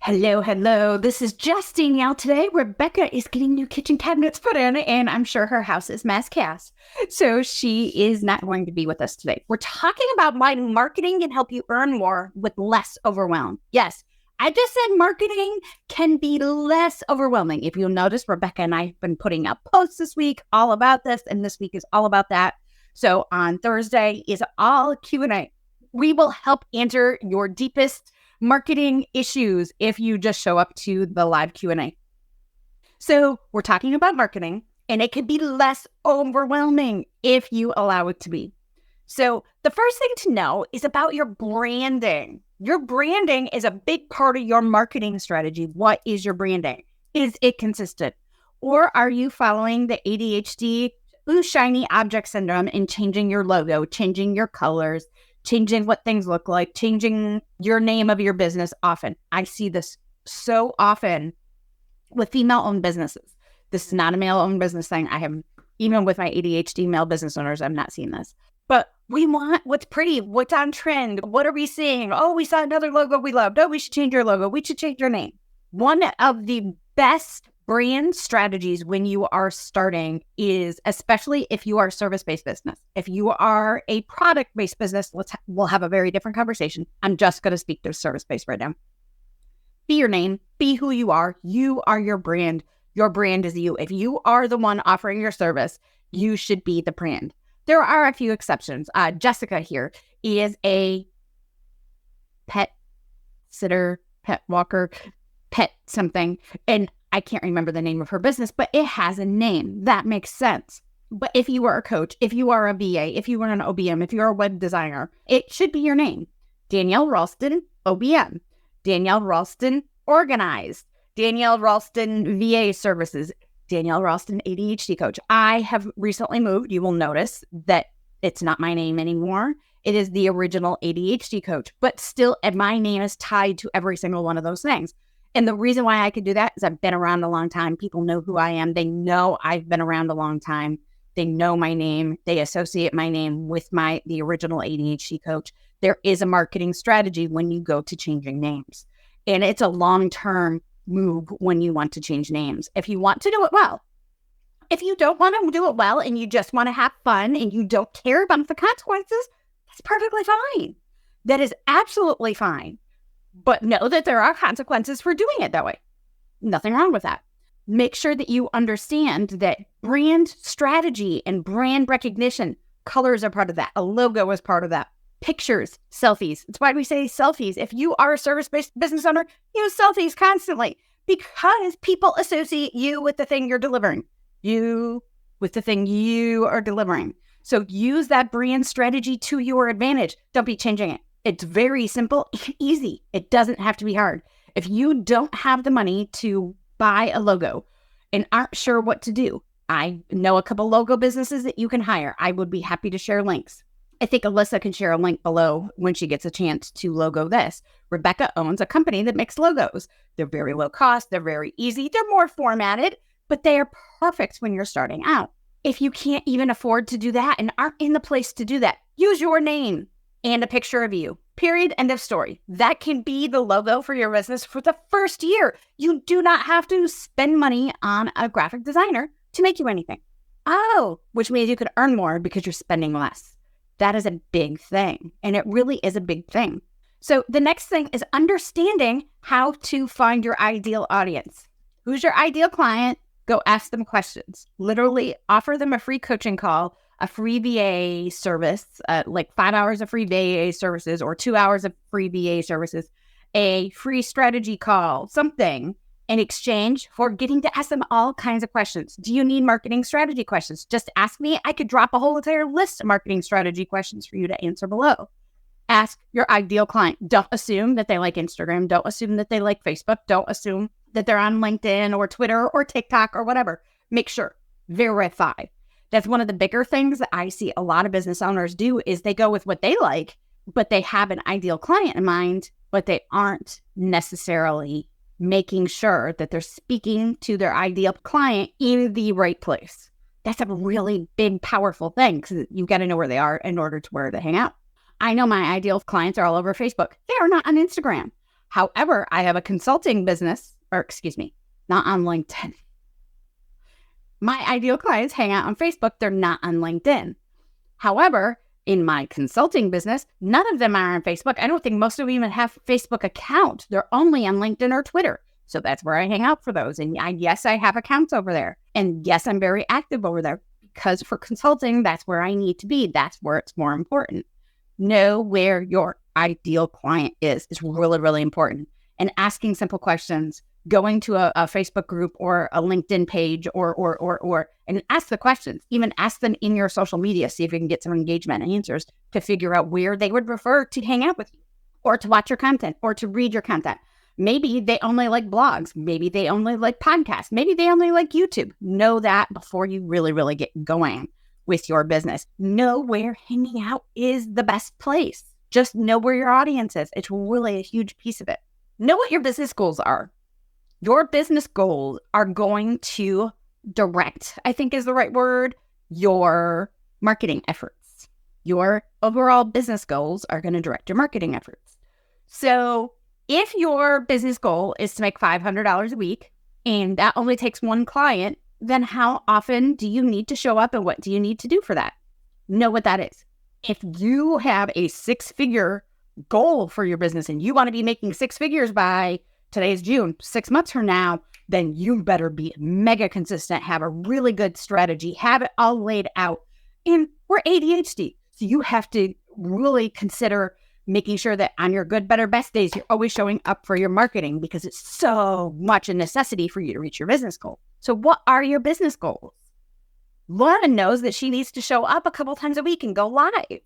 Hello, hello. This is just Danielle today. Rebecca is getting new kitchen cabinets put in, and I'm sure her house is mass chaos. So she is not going to be with us today. We're talking about why marketing can help you earn more with less overwhelm. Yes, I just said marketing can be less overwhelming. If you'll notice, Rebecca and I have been putting up posts this week all about this, and this week is all about that. So on Thursday is all Q&A. We will help answer your deepest marketing issues if you just show up to the live Q&A. So we're talking about marketing, and it can be less overwhelming if you allow it to be. So the first thing to know is about your branding. Your branding is a big part of your marketing strategy. What is your branding? Is it consistent? Or are you following the ADHD shiny object syndrome and changing your logo, changing your colors, changing what things look like, changing your name of your business often? I see this so often with female-owned businesses. This is not a male-owned business thing. I have, even with my ADHD male business owners, I'm not seeing this. But we want what's pretty, what's on trend. What are we seeing? Oh, we saw another logo we loved. Oh, we should change your logo. We should change your name. One of the best brand strategies when you are starting is, especially if you are a service-based business. If you are a product-based business, we'll have a very different conversation. I'm just going to speak to service-based right now. Be your name. Be who you are. You are your brand. Your brand is you. If you are the one offering your service, you should be the brand. There are a few exceptions. Jessica here is a pet sitter, pet walker, pet something, and I can't remember the name of her business, but it has a name. That makes sense. But if you are a coach, if you are a VA, if you are an OBM, if you're a web designer, it should be your name. Danielle Ralston, OBM. Danielle Ralston, Organized. Danielle Ralston, VA Services. Danielle Ralston, ADHD Coach. I have recently moved. You will notice that it's not my name anymore. It is the original ADHD Coach, but still my name is tied to every single one of those things. And the reason why I can do that is I've been around a long time. People know who I am. They know I've been around a long time. They know my name. They associate my name with the original ADHD Coach. There is a marketing strategy when you go to changing names. And it's a long-term move when you want to change names. If you want to do it well. If you don't want to do it well and you just want to have fun and you don't care about the consequences, that's perfectly fine. That is absolutely fine. But know that there are consequences for doing it that way. Nothing wrong with that. Make sure that you understand that brand strategy and brand recognition, colors are part of that. A logo is part of that. Pictures, selfies. That's why we say selfies. If you are a service-based business owner, use selfies constantly because people associate you with the thing you're delivering. You with the thing you are delivering. So use that brand strategy to your advantage. Don't be changing it. It's very simple, easy. It doesn't have to be hard. If you don't have the money to buy a logo and aren't sure what to do, I know a couple logo businesses that you can hire. I would be happy to share links. I think Alyssa can share a link below when she gets a chance to logo this. Rebecca owns a company that makes logos. They're very low cost. They're very easy. They're more formatted, but they are perfect when you're starting out. If you can't even afford to do that and aren't in the place to do that, use your name and a picture of you. Period. End of story. That can be the logo for your business for the first year. You do not have to spend money on a graphic designer to make you anything. Oh, which means you could earn more because you're spending less. That is a big thing. And it really is a big thing. So the next thing is understanding how to find your ideal audience. Who's your ideal client? Go ask them questions. Literally offer them a free coaching call, a free VA service, like 5 hours of free VA services or 2 hours of free VA services, a free strategy call, something in exchange for getting to ask them all kinds of questions. Do you need marketing strategy questions? Just ask me. I could drop a whole entire list of marketing strategy questions for you to answer below. Ask your ideal client. Don't assume that they like Instagram. Don't assume that they like Facebook. Don't assume that they're on LinkedIn or Twitter or TikTok or whatever. Make sure. Verify. That's one of the bigger things that I see a lot of business owners do is they go with what they like, but they have an ideal client in mind, but they aren't necessarily making sure that they're speaking to their ideal client in the right place. That's a really big, powerful thing because you got to know where they are in order to where to hang out. I know my ideal clients are all over Facebook. They are not on Instagram. However, I have a consulting business, not on LinkedIn. My ideal clients hang out on Facebook. They're not on LinkedIn. However, in my consulting business, none of them are on Facebook. I don't think most of them even have a Facebook account. They're only on LinkedIn or Twitter. So that's where I hang out for those. And yes, I have accounts over there. And yes, I'm very active over there because for consulting, that's where I need to be. That's where it's more important. Know where your ideal client is really, really important. And asking simple questions, going to a Facebook group or a LinkedIn page and ask the questions, even ask them in your social media, see if you can get some engagement and answers to figure out where they would prefer to hang out with you or to watch your content or to read your content. Maybe they only like blogs. Maybe they only like podcasts. Maybe they only like YouTube. Know that before you really, really get going with your business. Know where hanging out is the best place. Just know where your audience is. It's really a huge piece of it. Know what your business goals are. Your business goals are going to direct, I think is the right word, your marketing efforts. Your overall business goals are going to direct your marketing efforts. So if your business goal is to make $500 a week and that only takes one client, then how often do you need to show up and what do you need to do for that? Know what that is. If you have a 6-figure goal for your business and you want to be making 6 figures by today's June, 6 months from now, then you better be mega consistent, have a really good strategy, have it all laid out. And we're ADHD, so you have to really consider making sure that on your good, better, best days, you're always showing up for your marketing because it's so much a necessity for you to reach your business goal. So what are your business goals? Lauren knows that she needs to show up a couple times a week and go live.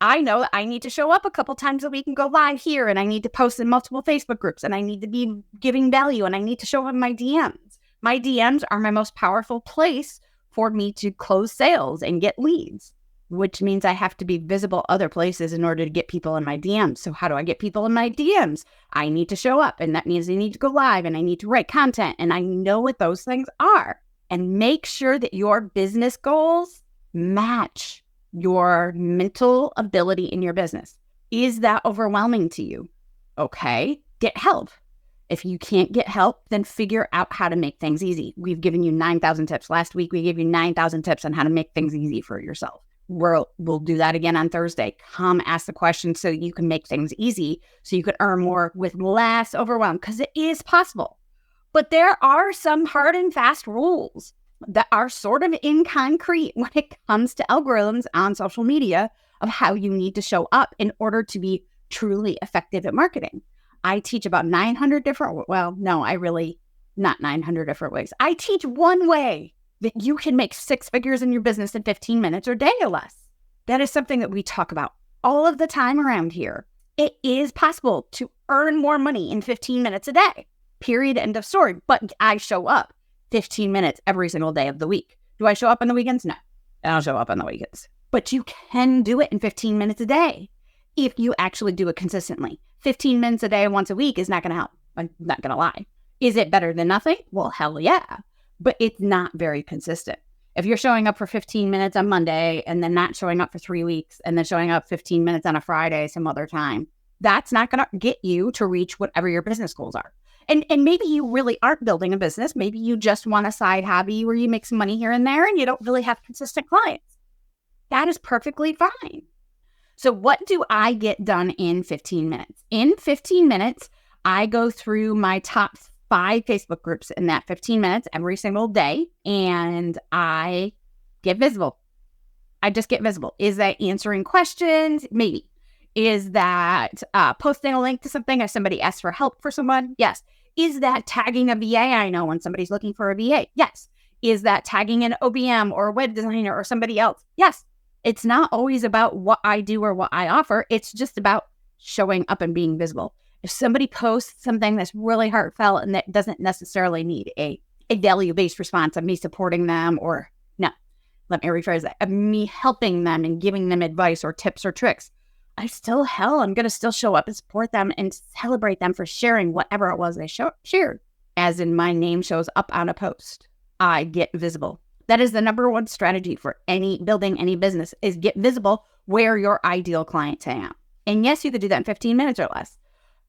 I know that I need to show up a couple times a week and go live here, and I need to post in multiple Facebook groups, and I need to be giving value, and I need to show up in my DMs. My DMs are my most powerful place for me to close sales and get leads, which means I have to be visible other places in order to get people in my DMs. So how do I get people in my DMs? I need to show up, and that means I need to go live, and I need to write content, and I know what those things are. And make sure that your business goals match your mental ability in your business. Is that overwhelming to you? Okay, get help. If you can't get help, then figure out how to make things easy. We've given you 9,000 tips. Last week, we gave you 9,000 tips on how to make things easy for yourself. We'll do that again on Thursday. Come ask the question so you can make things easy, so you can earn more with less overwhelm, because it is possible. But there are some hard and fast rules that are sort of in concrete when it comes to algorithms on social media of how you need to show up in order to be truly effective at marketing. I teach about 900 different, not 900 different ways. I teach one way that you can make 6 figures in your business in 15 minutes or day or less. That is something that we talk about all of the time around here. It is possible to earn more money in 15 minutes a day. Period. End of story. But I show up 15 minutes every single day of the week. Do I show up on the weekends? No, I don't show up on the weekends. But you can do it in 15 minutes a day if you actually do it consistently. 15 minutes a day once a week is not going to help. I'm not going to lie. Is it better than nothing? Well, hell yeah. But it's not very consistent. If you're showing up for 15 minutes on Monday and then not showing up for 3 weeks and then showing up 15 minutes on a Friday some other time, that's not going to get you to reach whatever your business goals are. And maybe you really aren't building a business. Maybe you just want a side hobby where you make some money here and there and you don't really have consistent clients. That is perfectly fine. So what do I get done in 15 minutes? In 15 minutes, I go through my top 5 Facebook groups in that 15 minutes every single day, and I get visible. I just get visible. Is that answering questions? Maybe. Is that posting a link to something if somebody asks for help for someone? Yes. Is that tagging a VA I know when somebody's looking for a VA? Yes. Is that tagging an OBM or a web designer or somebody else? Yes. It's not always about what I do or what I offer. It's just about showing up and being visible. If somebody posts something that's really heartfelt and that doesn't necessarily need a value-based response of me supporting them or no, let me rephrase that, of me helping them and giving them advice or tips or tricks, I'm going to still show up and support them and celebrate them for sharing whatever it was they shared. As in my name shows up on a post, I get visible. That is the number one strategy for building any business is get visible where your ideal clients hang out. And yes, you could do that in 15 minutes or less.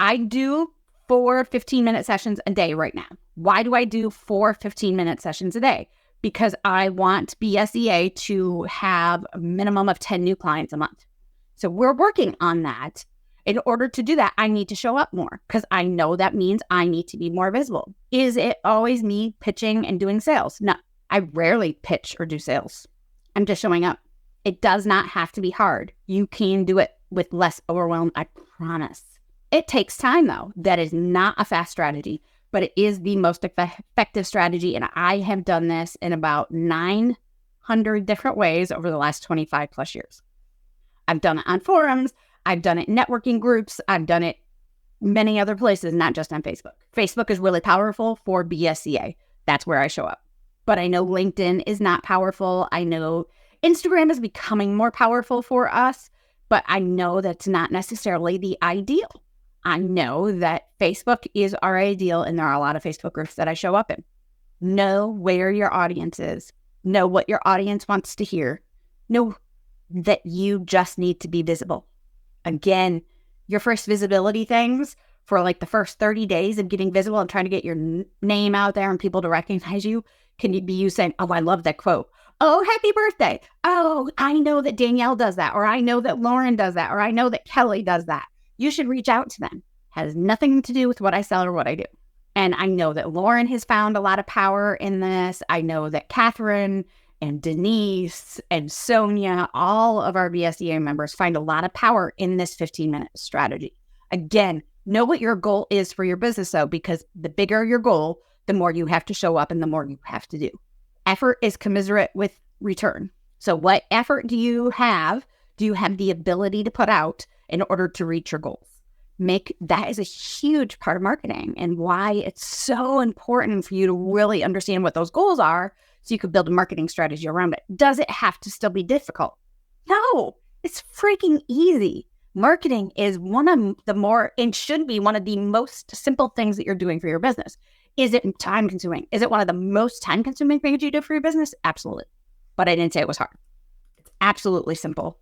I do 4 15-minute sessions a day right now. Why do I do 4 15-minute sessions a day? Because I want BSEA to have a minimum of 10 new clients a month. So we're working on that. In order to do that, I need to show up more because I know that means I need to be more visible. Is it always me pitching and doing sales? No, I rarely pitch or do sales. I'm just showing up. It does not have to be hard. You can do it with less overwhelm, I promise. It takes time though. That is not a fast strategy, but it is the most effective strategy. And I have done this in about 900 different ways over the last 25 plus years. I've done it on forums. I've done it in networking groups. I've done it many other places, not just on Facebook. Facebook is really powerful for BSCA. That's where I show up. But I know LinkedIn is not powerful. I know Instagram is becoming more powerful for us, but I know that's not necessarily the ideal. I know that Facebook is our ideal, and there are a lot of Facebook groups that I show up in. Know where your audience is. Know what your audience wants to hear. Know that you just need to be visible. Again, your first visibility things for like the first 30 days of getting visible and trying to get your name out there and people to recognize you can be you saying, oh, I love that quote. Oh, happy birthday. Oh, I know that Danielle does that, or I know that Lauren does that, or I know that Kelly does that. You should reach out to them. Has nothing to do with what I sell or what I do. And I know that Lauren has found a lot of power in this. I know that Catherine and Denise and Sonia, all of our BSEA members find a lot of power in this 15-minute strategy. Again, know what your goal is for your business though, because the bigger your goal, the more you have to show up and the more you have to do. Effort is commensurate with return. So what effort do you have? Do you have the ability to put out in order to reach your goals? That is a huge part of marketing and why it's so important for you to really understand what those goals are so you can build a marketing strategy around it. Does it have to still be difficult? No, it's freaking easy. Marketing is one of the more, and should be one of the most simple things that you're doing for your business. Is it time consuming? Is it one of the most time consuming things you do for your business? Absolutely. But I didn't say it was hard. It's absolutely simple,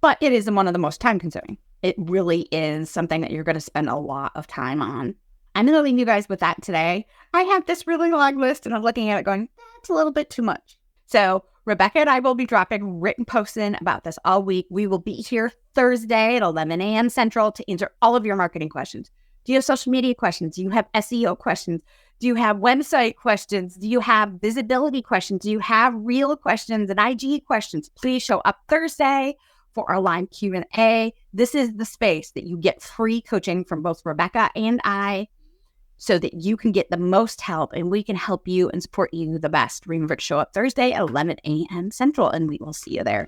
but it is one of the most time consuming. It really is something that you're going to spend a lot of time on. I'm going to leave you guys with that today. I have this really long list and I'm looking at it going, that's a little bit too much. So Rebecca and I will be dropping written posts in about this all week. We will be here Thursday at 11 a.m. Central to answer all of your marketing questions. Do you have social media questions? Do you have SEO questions? Do you have website questions? Do you have visibility questions? Do you have real questions and IG questions? Please show up Thursday for our live Q&A. This is the space that you get free coaching from both Rebecca and I so that you can get the most help and we can help you and support you the best. Remember to show up Thursday at 11 a.m. Central and we will see you there.